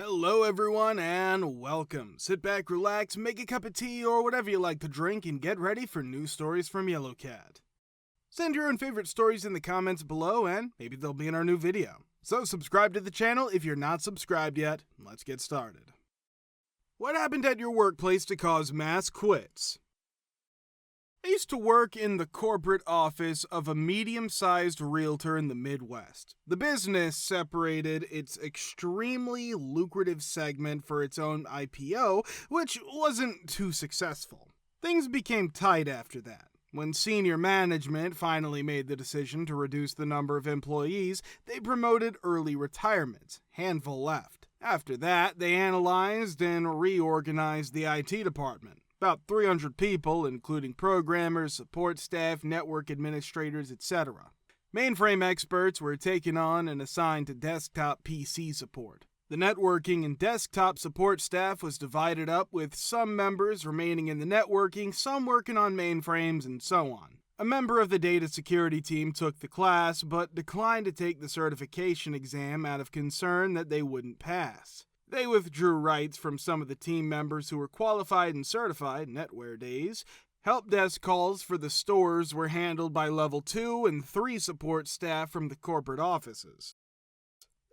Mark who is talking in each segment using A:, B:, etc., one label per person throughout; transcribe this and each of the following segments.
A: Hello everyone and welcome. Sit back, relax, make a cup of tea or whatever you like to drink and get ready for new stories from Yellow Cat. Send your own favorite stories in the comments below and maybe they'll be in our new video. So subscribe to the channel if you're not subscribed yet. Let's get started. What happened at your workplace to cause mass quits? I used to work in the corporate office of a medium-sized realtor in the Midwest. The business separated its extremely lucrative segment for its own IPO, which wasn't too successful. Things became tight after that. When senior management finally made the decision to reduce the number of employees, they promoted early retirement. Handful left. After that, they analyzed and reorganized the IT department. About 300 people, including programmers, support staff, network administrators, etc. Mainframe experts were taken on and assigned to desktop PC support. The networking and desktop support staff was divided up, with some members remaining in the networking, some working on mainframes, and so on. A member of the data security team took the class, but declined to take the certification exam out of concern that they wouldn't pass. They withdrew rights from some of the team members who were qualified and certified NetWare days. Help desk calls for the stores were handled by level 2 and 3 support staff from the corporate offices.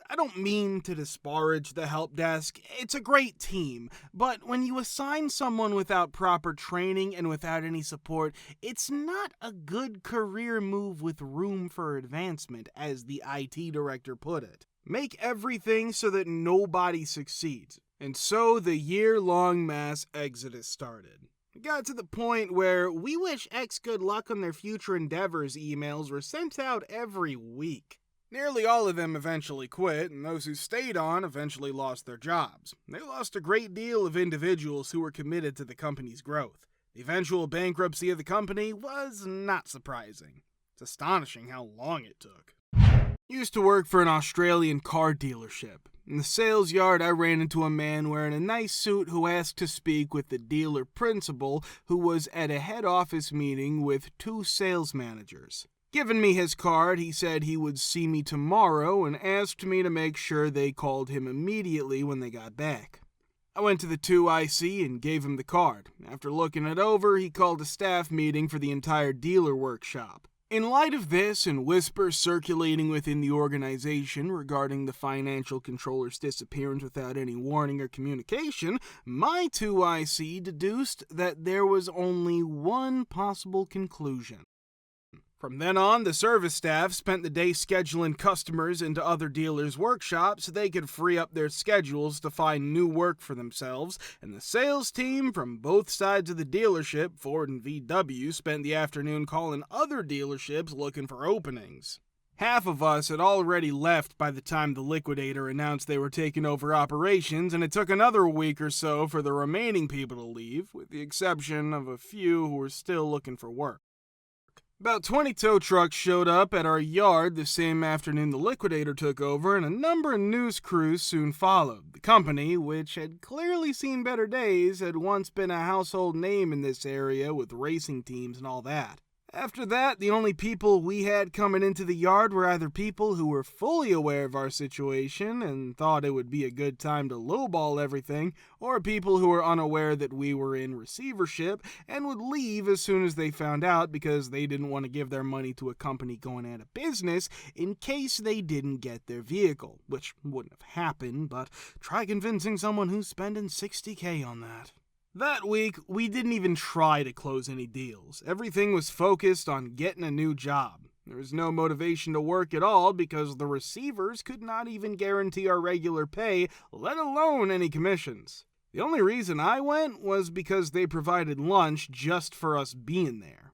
A: I don't mean to disparage the help desk, it's a great team, but when you assign someone without proper training and without any support, it's not a good career move with room for advancement, as the IT director put it. Make everything so that nobody succeeds. And so the year-long mass exodus started. It got to the point where "we wish X good luck on their future endeavors" emails were sent out every week. Nearly all of them eventually quit, and those who stayed on eventually lost their jobs. They lost a great deal of individuals who were committed to the company's growth. The eventual bankruptcy of the company was not surprising. It's astonishing how long it took. Used to work for an Australian car dealership. In the sales yard, I ran into a man wearing a nice suit who asked to speak with the dealer principal, who was at a head office meeting with 2 sales managers. Giving me his card, he said he would see me tomorrow and asked me to make sure they called him immediately when they got back. I went to the 2IC and gave him the card. After looking it over, he called a staff meeting for the entire dealer workshop. In light of this and whispers circulating within the organization regarding the financial controller's disappearance without any warning or communication, my 2IC deduced that there was only one possible conclusion. From then on, the service staff spent the day scheduling customers into other dealers' workshops so they could free up their schedules to find new work for themselves, and the sales team from both sides of the dealership, Ford and VW, spent the afternoon calling other dealerships looking for openings. Half of us had already left by the time the liquidator announced they were taking over operations, and it took another week or so for the remaining people to leave, with the exception of a few who were still looking for work. About 20 tow trucks showed up at our yard the same afternoon the liquidator took over, and a number of news crews soon followed. The company, which had clearly seen better days, had once been a household name in this area with racing teams and all that. After that, the only people we had coming into the yard were either people who were fully aware of our situation and thought it would be a good time to lowball everything, or people who were unaware that we were in receivership and would leave as soon as they found out because they didn't want to give their money to a company going out of business in case they didn't get their vehicle, which wouldn't have happened, but try convincing someone who's spending $60K on that. That week, we didn't even try to close any deals. Everything was focused on getting a new job. There was no motivation to work at all because the receivers could not even guarantee our regular pay, let alone any commissions. The only reason I went was because they provided lunch just for us being there.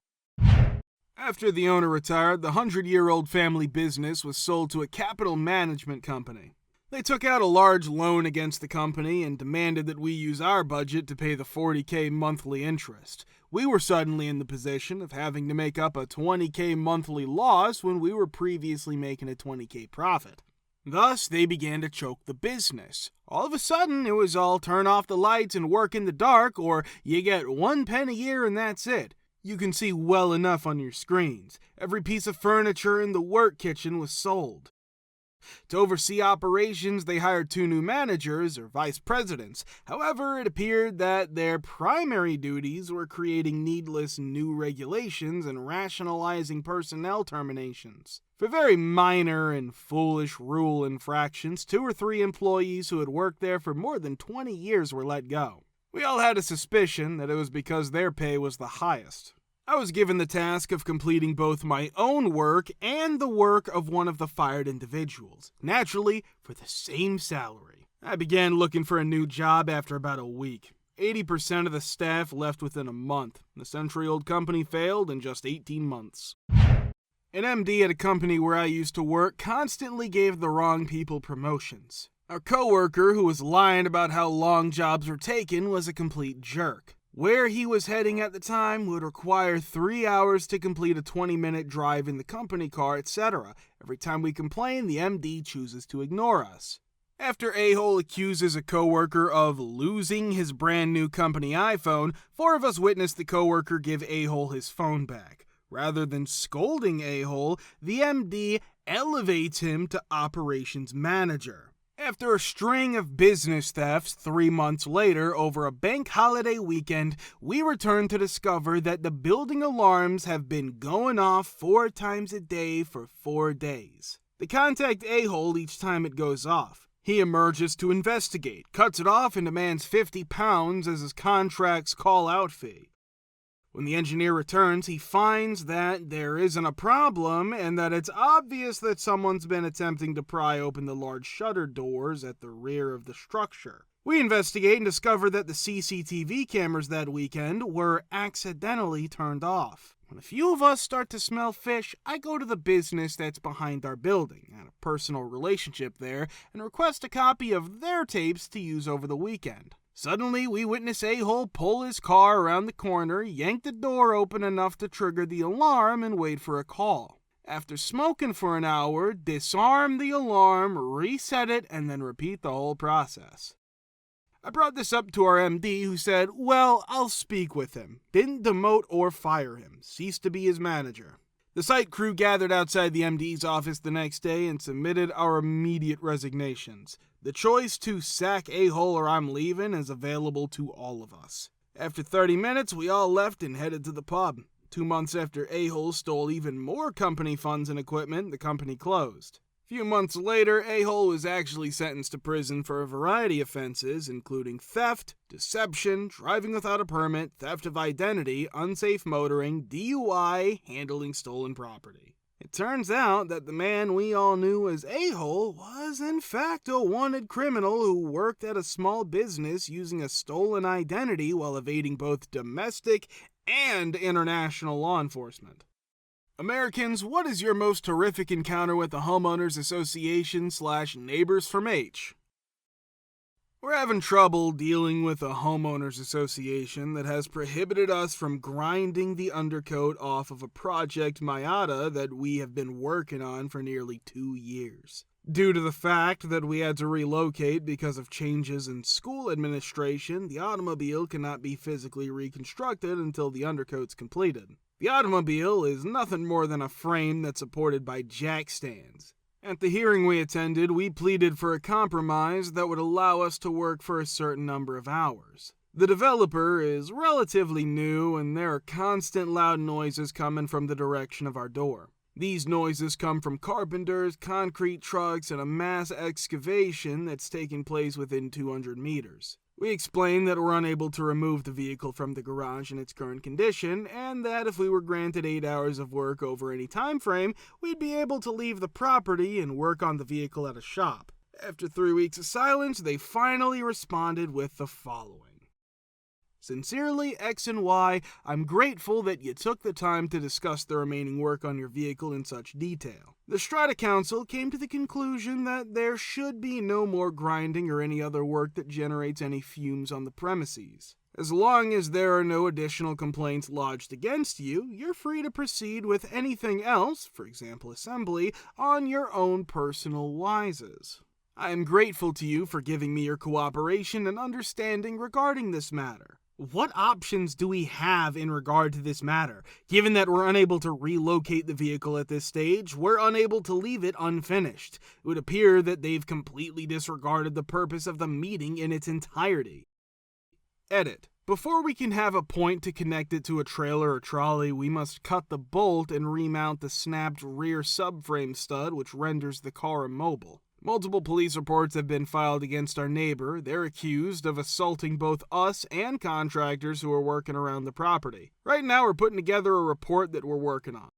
A: After the owner retired, the 100-year-old family business was sold to a capital management company. They took out a large loan against the company and demanded that we use our budget to pay the $40K monthly interest. We were suddenly in the position of having to make up a $20K monthly loss when we were previously making a $20K profit. Thus, they began to choke the business. All of a sudden, it was all turn off the lights and work in the dark, or you get 1 pen a year and that's it. You can see well enough on your screens. Every piece of furniture in the work kitchen was sold. To oversee operations, they hired 2 new managers, or vice presidents. However, it appeared that their primary duties were creating needless new regulations and rationalizing personnel terminations. For very minor and foolish rule infractions, 2 or 3 employees who had worked there for more than 20 years were let go. We all had a suspicion that it was because their pay was the highest. I was given the task of completing both my own work and the work of one of the fired individuals, naturally for the same salary. I began looking for a new job after about a week. 80% of the staff left within a month. The century-old company failed in just 18 months. An MD at a company where I used to work constantly gave the wrong people promotions. Our coworker, who was lying about how long jobs were taken, was a complete jerk. Where he was heading at the time would require 3 hours to complete a 20-minute drive in the company car, etc. Every time we complain, the MD chooses to ignore us. After a-hole accuses a coworker of losing his brand new company iPhone, 4 of us witnessed the coworker give a-hole his phone back. Rather than scolding a-hole, the MD elevates him to operations manager. After a string of business thefts 3 months later over a bank holiday weekend, we return to discover that the building alarms have been going off 4 times a day for 4 days. They contact a-hole each time it goes off. He emerges to investigate, cuts it off, and demands £50 as his contract's call-out fee. When the engineer returns, he finds that there isn't a problem and that it's obvious that someone's been attempting to pry open the large shutter doors at the rear of the structure. We investigate and discover that the CCTV cameras that weekend were accidentally turned off. When a few of us start to smell fish, I go to the business that's behind our building, I had a personal relationship there, and request a copy of their tapes to use over the weekend. Suddenly, we witness a-hole pull his car around the corner, yank the door open enough to trigger the alarm, and wait for a call. After smoking for an hour, disarm the alarm, reset it, and then repeat the whole process. I brought this up to our MD, who said, "Well, I'll speak with him." Didn't demote or fire him. Ceased to be his manager. The site crew gathered outside the MD's office the next day and submitted our immediate resignations. The choice to sack a-hole or I'm leaving is available to all of us. After 30 minutes, we all left and headed to the pub. 2 months after a-hole stole even more company funds and equipment, the company closed. A few months later, a-hole was actually sentenced to prison for a variety of offenses, including theft, deception, driving without a permit, theft of identity, unsafe motoring, DUI, handling stolen property. It turns out that the man we all knew as a-hole was in fact a wanted criminal who worked at a small business using a stolen identity while evading both domestic and international law enforcement. Americans, what is your most horrific encounter with the homeowners association / neighbors from H? We're having trouble dealing with a homeowners association that has prohibited us from grinding the undercoat off of a project Miata that we have been working on for nearly 2 years. Due to the fact that we had to relocate because of changes in school administration, the automobile cannot be physically reconstructed until the undercoat's completed. The automobile is nothing more than a frame that's supported by jack stands. At the hearing we attended, we pleaded for a compromise that would allow us to work for a certain number of hours. The developer is relatively new, and there are constant loud noises coming from the direction of our door. These noises come from carpenters, concrete trucks, and a mass excavation that's taking place within 200 meters. We explained that we're unable to remove the vehicle from the garage in its current condition, and that if we were granted 8 hours of work over any time frame, we'd be able to leave the property and work on the vehicle at a shop. After 3 weeks of silence, they finally responded with the following. Sincerely, X and Y, I'm grateful that you took the time to discuss the remaining work on your vehicle in such detail. The Strata Council came to the conclusion that there should be no more grinding or any other work that generates any fumes on the premises. As long as there are no additional complaints lodged against you, you're free to proceed with anything else, for example assembly, on your own personal wises. I am grateful to you for giving me your cooperation and understanding regarding this matter. What options do we have in regard to this matter? Given that we're unable to relocate the vehicle at this stage, we're unable to leave it unfinished. It would appear that they've completely disregarded the purpose of the meeting in its entirety. Edit. Before we can have a point to connect it to a trailer or trolley, we must cut the bolt and remount the snapped rear subframe stud, which renders the car immobile. Multiple police reports have been filed against our neighbor. They're accused of assaulting both us and contractors who are working around the property. Right now, we're putting together a report that we're working on.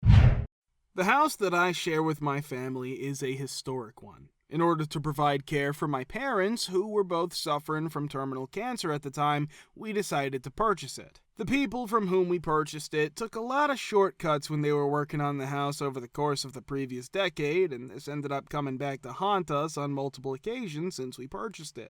A: The house that I share with my family is a historic one. In order to provide care for my parents, who were both suffering from terminal cancer at the time, we decided to purchase it. The people from whom we purchased it took a lot of shortcuts when they were working on the house over the course of the previous decade, and this ended up coming back to haunt us on multiple occasions since we purchased it.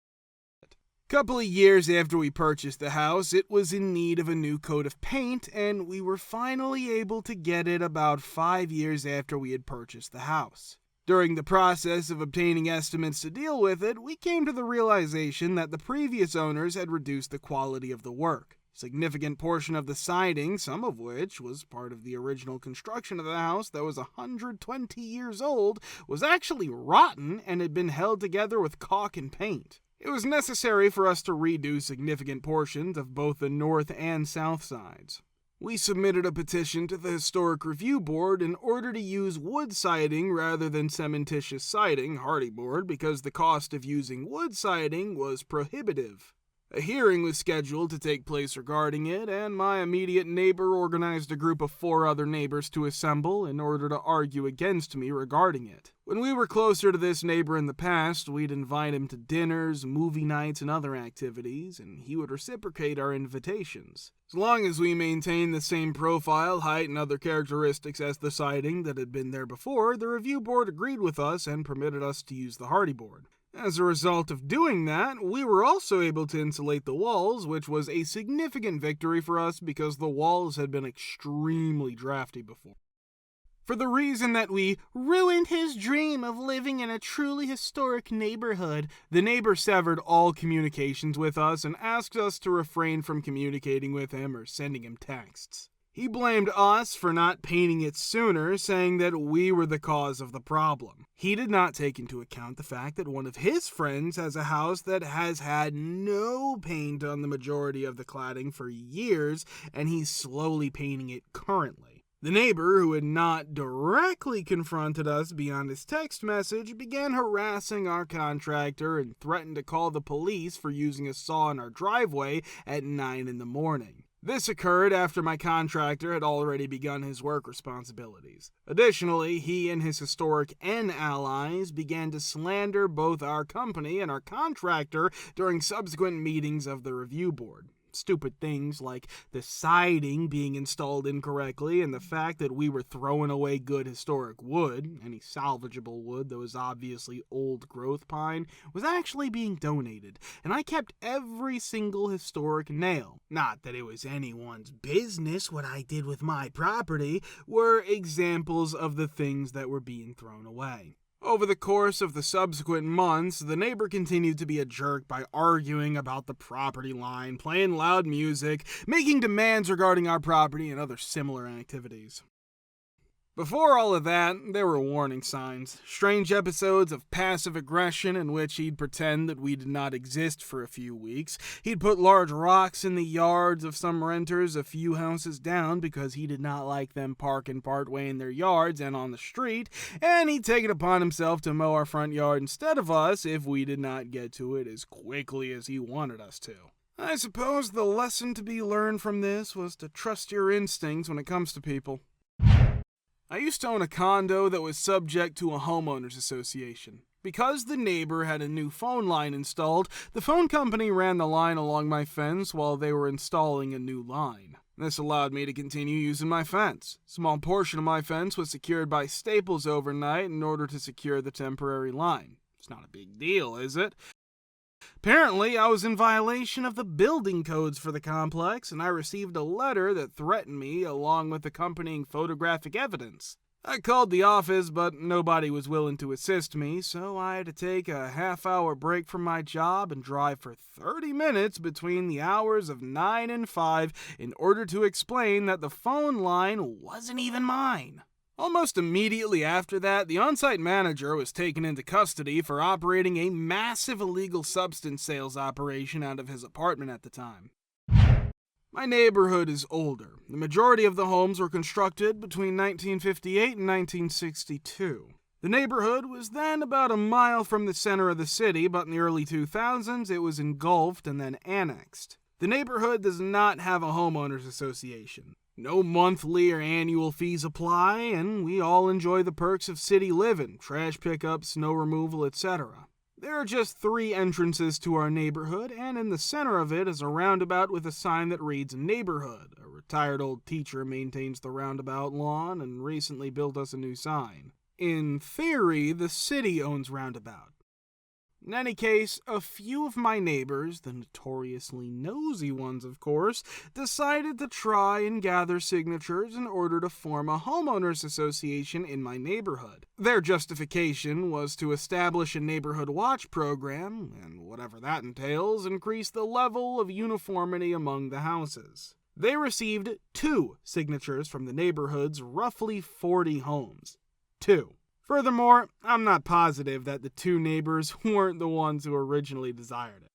A: Couple of years after we purchased the house, it was in need of a new coat of paint, and we were finally able to get it about 5 years after we had purchased the house. During the process of obtaining estimates to deal with it, we came to the realization that the previous owners had reduced the quality of the work. A significant portion of the siding, some of which was part of the original construction of the house that was 120 years old, was actually rotten and had been held together with caulk and paint. It was necessary for us to redo significant portions of both the north and south sides. We submitted a petition to the Historic Review Board in order to use wood siding rather than cementitious siding, hardy board, because the cost of using wood siding was prohibitive. A hearing was scheduled to take place regarding it, and my immediate neighbor organized a group of 4 other neighbors to assemble in order to argue against me regarding it. When we were closer to this neighbor in the past, we'd invite him to dinners, movie nights, and other activities, and he would reciprocate our invitations. As long as we maintained the same profile, height, and other characteristics as the siding that had been there before, the review board agreed with us and permitted us to use the hardy board. As a result of doing that, we were also able to insulate the walls, which was a significant victory for us because the walls had been extremely drafty before. For the reason that we ruined his dream of living in a truly historic neighborhood, the neighbor severed all communications with us and asked us to refrain from communicating with him or sending him texts. He blamed us for not painting it sooner, saying that we were the cause of the problem. He did not take into account the fact that one of his friends has a house that has had no paint on the majority of the cladding for years, and he's slowly painting it currently. The neighbor, who had not directly confronted us beyond his text message, began harassing our contractor and threatened to call the police for using a saw in our driveway at 9 in the morning. This occurred after my contractor had already begun his work responsibilities. Additionally, he and his historic N allies began to slander both our company and our contractor during subsequent meetings of the review board. Stupid things like the siding being installed incorrectly and the fact that we were throwing away good historic wood, any salvageable wood that was obviously old growth pine, was actually being donated, and I kept every single historic nail. Not that it was anyone's business what I did with my property, were examples of the things that were being thrown away. Over the course of the subsequent months, the neighbor continued to be a jerk by arguing about the property line, playing loud music, making demands regarding our property, and other similar activities. Before all of that, there were warning signs. Strange episodes of passive aggression in which he'd pretend that we did not exist for a few weeks. He'd put large rocks in the yards of some renters a few houses down because he did not like them parking partway in their yards and on the street, and he'd take it upon himself to mow our front yard instead of us if we did not get to it as quickly as he wanted us to. I suppose the lesson to be learned from this was to trust your instincts when it comes to people. I used to own a condo that was subject to a homeowners association. Because the neighbor had a new phone line installed, the phone company ran the line along my fence while they were installing a new line. This allowed me to continue using my fence. A small portion of my fence was secured by staples overnight in order to secure the temporary line. It's not a big deal, is it? Apparently, I was in violation of the building codes for the complex, and I received a letter that threatened me along with accompanying photographic evidence. I called the office, but nobody was willing to assist me, so I had to take a half-hour break from my job and drive for 30 minutes between the hours of 9 and 5 in order to explain that the phone line wasn't even mine. Almost immediately after that, the on-site manager was taken into custody for operating a massive illegal substance sales operation out of his apartment at the time. My neighborhood is older. The majority of the homes were constructed between 1958 and 1962. The neighborhood was then about a mile from the center of the city, but in the early 2000s it was engulfed and then annexed. The neighborhood does not have a homeowners association. No monthly or annual fees apply, and we all enjoy the perks of city living, trash pickup, snow removal, etc. There are just 3 entrances to our neighborhood, and in the center of it is a roundabout with a sign that reads Neighborhood. A retired old teacher maintains the roundabout lawn and recently built us a new sign. In theory, the city owns roundabout. In any case, a few of my neighbors, the notoriously nosy ones of course, decided to try and gather signatures in order to form a homeowners association in my neighborhood. Their justification was to establish a neighborhood watch program, and whatever that entails, increase the level of uniformity among the houses. They received 2 signatures from the neighborhood's roughly 40 homes. 2. Furthermore, I'm not positive that the 2 neighbors weren't the ones who originally desired it.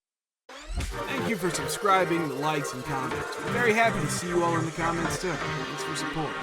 A: Thank you for subscribing, the likes, and comments. We're very happy to see you all in the comments too. Thanks for support.